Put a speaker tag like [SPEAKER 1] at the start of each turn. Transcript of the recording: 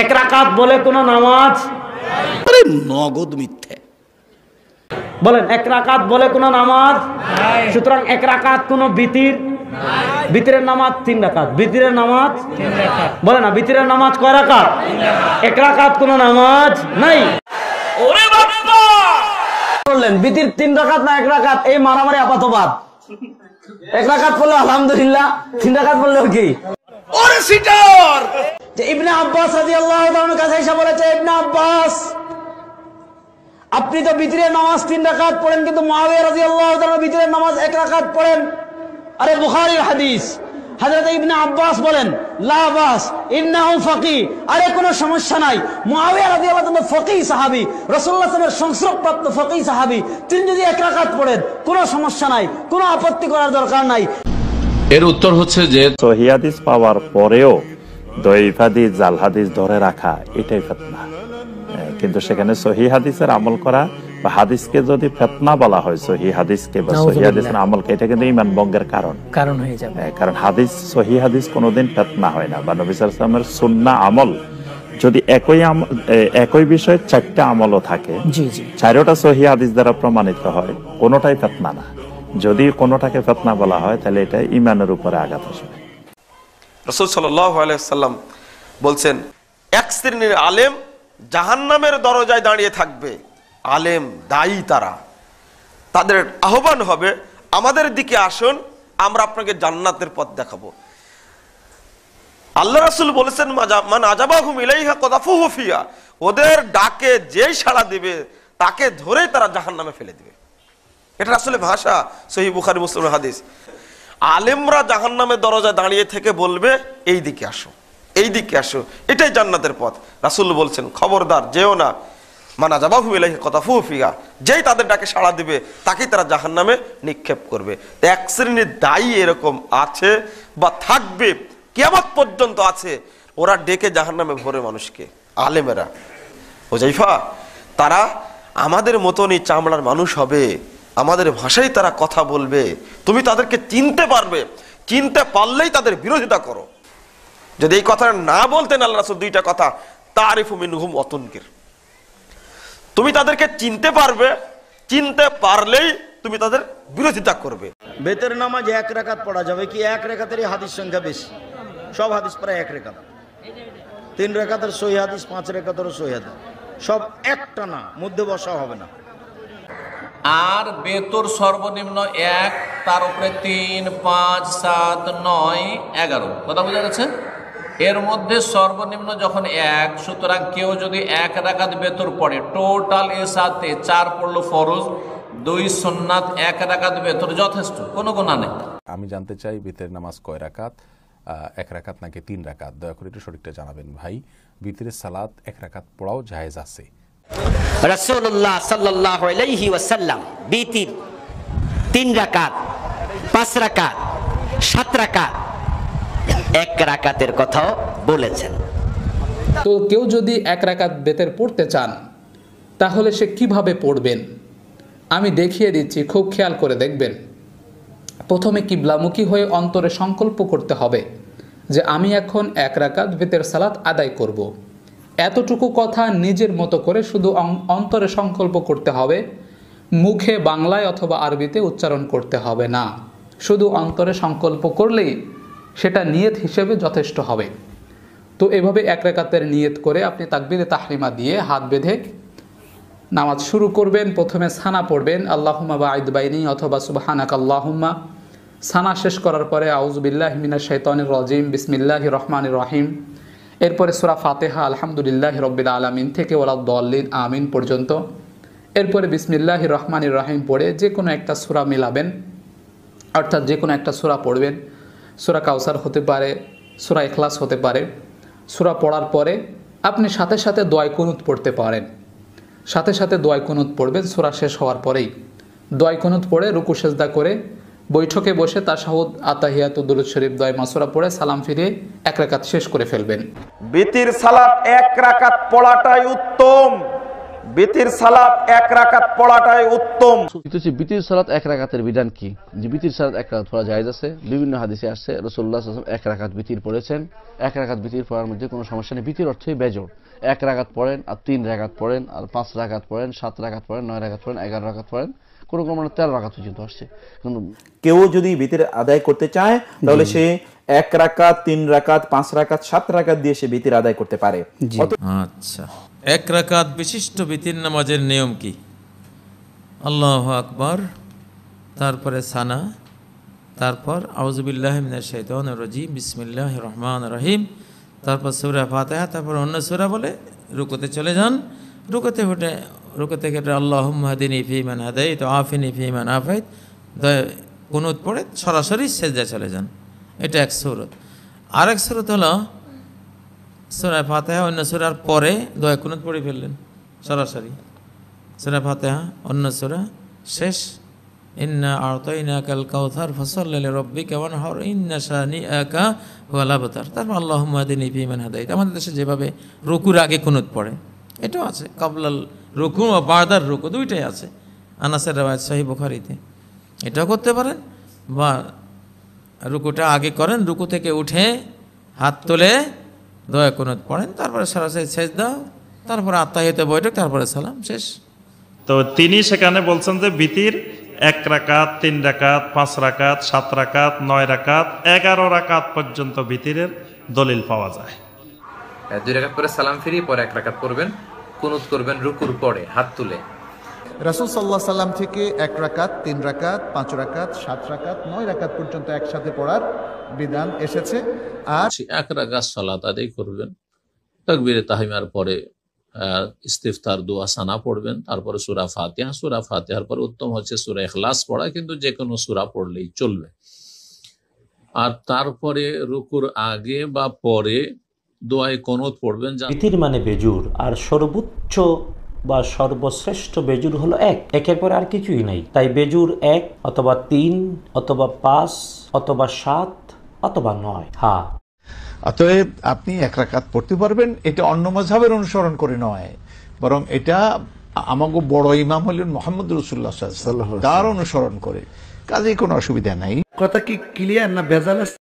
[SPEAKER 1] এক রাকাত বলে কোনো নামাজ?
[SPEAKER 2] আরে নগদ মিথ্যে।
[SPEAKER 1] বলেন এক রাকাত বলে কোনো নামাজ? সুতরাং এক রাকাত কোনো বিতির? বিতিরের নামাজ 3 রাকাত। বিতিরের নামাজ বলে না, বিতিরের নামাজ কয় রাকাত? এক রাকাত কোনো নামাজ নাই। ওরে বাবা বললেন বিতির 3 রাকাত না 1 রাকাত? এই মারামারি আপাতবাদ। 1 রাকাত পড়লে আলহামদুলিল্লাহ, 3 রাকাত পড়লেও কি?
[SPEAKER 2] ওরে সিটার!
[SPEAKER 1] যে ইবনে আব্বাস রাদিয়াল্লাহু তাআলার কাছে এসে বলেছে, ইবনে আব্বাস আপনি তো বিতিরের নামাজ 3 রাকাত পড়েন, কিন্তু মুআবিয়া রাদিয়াল্লাহু তাআলা বিতিরের নামাজ 1 রাকাত পড়েন। আরে বুখারীর হাদিস। হযরত ইবনে আব্বাস বলেন লা বাস ইন্নাহু ফাকিহ, আরে কোনো সমস্যা নাই। মুআবিয়া রাদিয়াল্লাহু তাআলা ফকিহ সাহাবী, রাসূলুল্লাহ সাল্লাল্লাহু আলাইহি ওয়াসাল্লামের সংস্রবপ্রাপ্ত ফকিহ সাহাবী, তিনি যদি 1 রাকাত পড়েন কোনো সমস্যা নাই, কোনো আপত্তি করার দরকার নাই।
[SPEAKER 3] এর উত্তর হচ্ছে যে
[SPEAKER 4] সহিহ হাদিস পাওয়ার পরেও দঈফ হাদিস, জাল হাদিস ধরে রাখা এটাই ফিতনা। কিন্তু সেখানে সহিহ হাদিসের আমল করা বা হাদিসকে যদি ফিতনা বলা হয়, সহিহ হাদিসকে বা সহিহ হাদিসের আমলকে, এটা কিন্তু ঈমান ভঙ্গের কারণ হয়ে যাবে। কারণ হাদিস, সহিহ হাদিস কোনোদিন ফিতনা হয় না। বা নবী সাল্লাল্লাহু আলাইহি ওয়াসাল্লামের সুন্নাহ আমল যদি একই বিষয়ে 4টা আমলও থাকে, 4টা সহিহ হাদিস দ্বারা প্রমাণিত হয়, কোনোটাই ফিতনা না। যদি কোনোটাকে ফিতনা বলা হয় তাহলে এটা ঈমানের উপরে আঘাত আসবে।
[SPEAKER 5] রাসূল সাল্লাল্লাহু আলাইহি ওয়াসাল্লাম বলছেন, এক শ্রেণীর আলেম জাহান্নামের দরজায় দাঁড়িয়ে থাকবে। আলেম দায়ী তারা, তাদের আহ্বান হবে আমাদের দিকে আসুন, আমরা আপনাকে জান্নাতের পথ দেখাবো। আল্লাহ রাসূল বলেছেন মান আজাবাহুম ইলাইহা কাযাফুহু ফিহা, ওদের ডাকে যেই সাড়া দিবে তাকে ধরেই তারা জাহান্নামে ফেলে দিবে। এটা রাসূলের ভাষা, সহিহ বুখারী মুসলিমের হাদিস। আলেমরা জাহান্নামের দরজায় দাঁড়িয়ে থেকে বলবে এই দিকে আসো, এই দিকে আসো, এটাই জান্নাতের পথ। রাসূল বলছেন খবরদার যেও না, মান আজাবাহুম ইলাইহা কাযাফুহু ফিহা, যেই তাদের ডাকে সাড়া দিবে তাকেই তারা জাহান্নামে নিক্ষেপ করবে। এক শ্রেণীর দায়ী এরকম আছে বা থাকবে, কিয়ামত পর্যন্ত আছে, ওরা ডেকে জাহান্নামে ভরে মানুষকে, আলেমেরা। হুযায়ফা, তারা আমাদের মতনই চামড়ার মানুষ হবে, আমাদের ভাষায় তারা কথা বলবে, তুমি তাদেরকে চিনতে পারবে, চিনতে পারলেই তাদের বিরোধিতা করো। যদি এই কথা না বলতেন আল্লাহ রাসূল 2টা কথা, তারিফু মিনহুম ওয়াতুনকির, তুমি তাদেরকে চিনতে পারবে, চিনতে পারলেই তুমি তাদের বিরোধিতা করবে।
[SPEAKER 6] বেতের নামাজ 1 রাকাত পড়া যাবে কি? 1 রাকাতেরই হাদিস সংখ্যা বেশি, সব হাদিস প্রায় 1 রাকাত। 3 রাকাতের সহিহ হাদিস, 5 রাকাতেরও সহিহ হাদিস, সব একটা না, মধ্যে বসা হবে না।
[SPEAKER 3] আর বেতর সর্বনিম্ন 1, তার উপরে 3, 5, 7, 9, 11, কথা বোঝা গেছে? এর মধ্যে সর্বনিম্ন যখন 1, সুতরাং কেউ যদি 1 রাকাত বেতর পড়ে, টোটাল এর সাথে 4 পড়লো ফরজ, 2 সুন্নাত, 1 রাকাত বেতর যথেষ্ট, কোনো গুনাহ নেই।
[SPEAKER 7] আমি জানতে চাই বিতরের নামাজ কয় রাকাত, 1 রাকাত নাকি 3 রাকাত? দয়া করে একটু সঠিকটা জানাবেন ভাই। বিতরের সালাত 1 রাকাত পড়াও জায়েজ আছে?
[SPEAKER 8] রাসূলুল্লাহ সাল্লাল্লাহু আলাইহি ওয়াসাল্লাম বিতির 3 রাকাত, 5 রাকাত, 7 রাকাত, 1 রাকাতের কথাও বলেছেন।
[SPEAKER 9] তো কেউ যদি 1 রাকাত বেতের পড়তে চান তাহলে সে কিভাবে পড়বেন আমি দেখিয়ে দিচ্ছি, খুব খেয়াল করে দেখবেন। প্রথমে কিবলামুখী হয়ে অন্তরে সংকল্প করতে হবে যে আমি এখন 1 রাকাত বেতের সালাত আদায় করব। এতটুকু কথা নিজের মতো করে শুধু অন্তরে সংকল্প করতে হবে, মুখে বাংলায় অথবা আরবিতে উচ্চারণ করতে হবে না। শুধু অন্তরে সংকল্প করলেই সেটা নিয়ত হিসেবে যথেষ্ট হবে। তো এভাবে 1 রাকাতের নিয়ত করে আপনি তাকবীরে তাহরিমা দিয়ে হাত বেঁধে নামাজ শুরু করবেন। প্রথমে সানা পড়বেন, আল্লাহুম্মা বাঈদ বাইনি অথবা সুবহানাকা আল্লাহুম্মা। সানা শেষ করার পরে আউযু বিল্লাহি মিনাশ শাইতানির রাজিম, বিসমিল্লাহির রহমানির রহিম। এরপরে সূরা ফাতিহা আলহামদুলিল্লাহি রাব্বিল আলামিন থেকে ওয়ালাদ-দাল্লিন আমিন পর্যন্ত। এরপরে বিসমিল্লাহির রহমানির রহিম পড়ে যে কোনো একটা সূরা মিলাবেন, অর্থাৎ যে কোনো একটা সূরা পড়বেন। সূরা কাউসার হতে পারে, সূরা ইখলাস হতে পারে। সূরা পড়ার পরে আপনি সাথে সাথে দোয়া কুনুত পড়তে পারেন, সাথে সাথে দোয়া কুনুত পড়বেন। সূরা শেষ হওয়ার পরেই দোয়া কুনুত পড়ে রুকু সেজদা করে বৈঠকে বসে তাশাহুদ, আতাহিয়াত, দুরূদ শরীফ, দোয়া মাসুরা পড়ে সালাম ফিরিয়ে 1 রাকাত শেষ করে ফেলবেন।
[SPEAKER 5] বিতির সালাত 1 রাকাত পড়াটাই উত্তম। বিতির সালাত এক রাকাত পড়াটাই উত্তম।
[SPEAKER 10] বিতির সালাত এক রাকাতের বিধান কি? যে বিতির সালাত এক রাকাত পড়া জায়েজ আছে, বিভিন্ন হাদিসে আসছে রাসূলুল্লাহ সাল্লাল্লাহু আলাইহি ওয়াসাল্লাম এক রাকাত বিতির পড়েছেন। এক রাকাত বিতির পড়ার মধ্যে কোনো সমস্যা নেই। বিতির অর্থই বেজোড়। এক রাকাত পড়েন আর 3 রাকাত পড়েন আর 5 রাকাত পড়েন, 7 রাকাত পড়েন, 9 রাকাত পড়েন, 11 রাকাত পড়েন, কোনো কোনো 13 রাকাত পর্যন্ত আসছে। কিন্তু
[SPEAKER 4] কেউ যদি বিতির আদায় করতে চায় তাহলে সে 1 রাকাত, 3 রাকাত, 5 রাকাত, 7 রাকাত দিয়ে সে বিতির আদায় করতে পারে।
[SPEAKER 11] আচ্ছা, 1 রাকাত বিশিষ্ট বিতির নামাজের নিয়ম কি? আল্লাহু আকবার, তারপরে সানা, তারপর আউযু বিল্লাহি মিনাশ শাইতানির রাজিম, বিসমিল্লাহির রহমানির রহিম, তারপর সূরা ফাতিহা, তারপর অন্য সূরা বলে রুকুতে চলে যান। রুকু থেকে আল্লাহুম্মা হাদিনি ফীমান হাদাইত ওয়া আফিনি ফীমান আফাইত, কুনুত পড়ে সরাসরি সিজদায় চলে যান। এটা এক সূরত। আরেক সূরত হলো সূরা ফাতিহা অন্য সূরার পরে দোয়া কুনুত পড়ে ফেললেন সরাসরি। সূরা ফাতিহা অন্য সূরা শেষ, ইন্না আ'তাইনাকাল কাউসার ফাসাল্লি লিরাব্বিকা ওয়ানহার ইন্না শানিআকা হুয়াল আবতার। তারপর আল্লাহুম্মা হাদিনি ফীমান হাদাইত। আমাদের দেশে যেভাবে রুকুর আগে কুনুত পড়ে এটাও আছে, কাবলাল রুকু ও বাদার রুকু দুইটাই আছে আনাসের রাওয়ায়াত সহিহ বুখারীতে। এটাও করতে পারেন, বা রুকুটা আগে করেন, রুকু থেকে উঠে হাত তুলে দোয়া কুনুত পড়েন, তারপরে সরাসরি সিজদা, তারপরে আত্তাহিয়াতে বৈঠক, তারপরে সালাম, শেষ।
[SPEAKER 4] তো তিনি সেখানে বলছেন যে বিতির 1 রাকাত, 3 রাকাত, 5 রাকাত, 7 রাকাত, 9 রাকাত, 11 রাকাত পর্যন্ত বিতিরের দলিল পাওয়া যায়।
[SPEAKER 12] 2 রাকাত পরে সালাম ফিরিয়ে পরে 1 রাকাত পড়বেন, কুনুত করবেন রুকুর পরে হাত তুলে।
[SPEAKER 13] রাসূল সাল্লাল্লাহু আলাইহি সাল্লাম থেকে 1 রাকাত, 3 রাকাত, 5 রাকাত, 7 রাকাত, 9 রাকাত পর্যন্ত একসাথে পড়ার বিধান এসেছে। আর
[SPEAKER 3] 1 রাকাত সালাত আদায় করবেন, তাকবীরে তাহরিমার পরে ইস্তিফতার দোয়া সানা পড়বেন, তারপরে সূরা ফাতিহা। সূরা ফাতিহার পরে উত্তম হচ্ছে সূরা ইখলাস পড়া, কিন্তু যে কোনো সূরা পড়লেই চলবে। আর তারপরে রুকুর আগে বা পরে দোয়ায়ে কুনুত পড়বেন।
[SPEAKER 1] বিতির মানে বেজুর, আর সর্বোচ্চ বা সর্বশ্রেষ্ঠ বেজুর হলো 1, একের পরে আর কিছুই নাই। তাই বেজুর 1 অথবা 3 অথবা 5 অথবা 7 অথবা 9। হ্যাঁ,
[SPEAKER 14] অতএব আপনি 1 রাকাত পড়তে পারবেন। এটা অন্য মাযহাবের অনুসরণ করে নয়, বরং এটা আমাগো বড় ইমাম হলেন মুহাম্মদ রাসূলুল্লাহ সাল্লাল্লাহু আলাইহি ওয়াসাল্লাম, তার অনুসরণ করে। কাজে কোনো অসুবিধা নাই।
[SPEAKER 6] কথা কি ক্লিয়ার না ভেজাল আছে?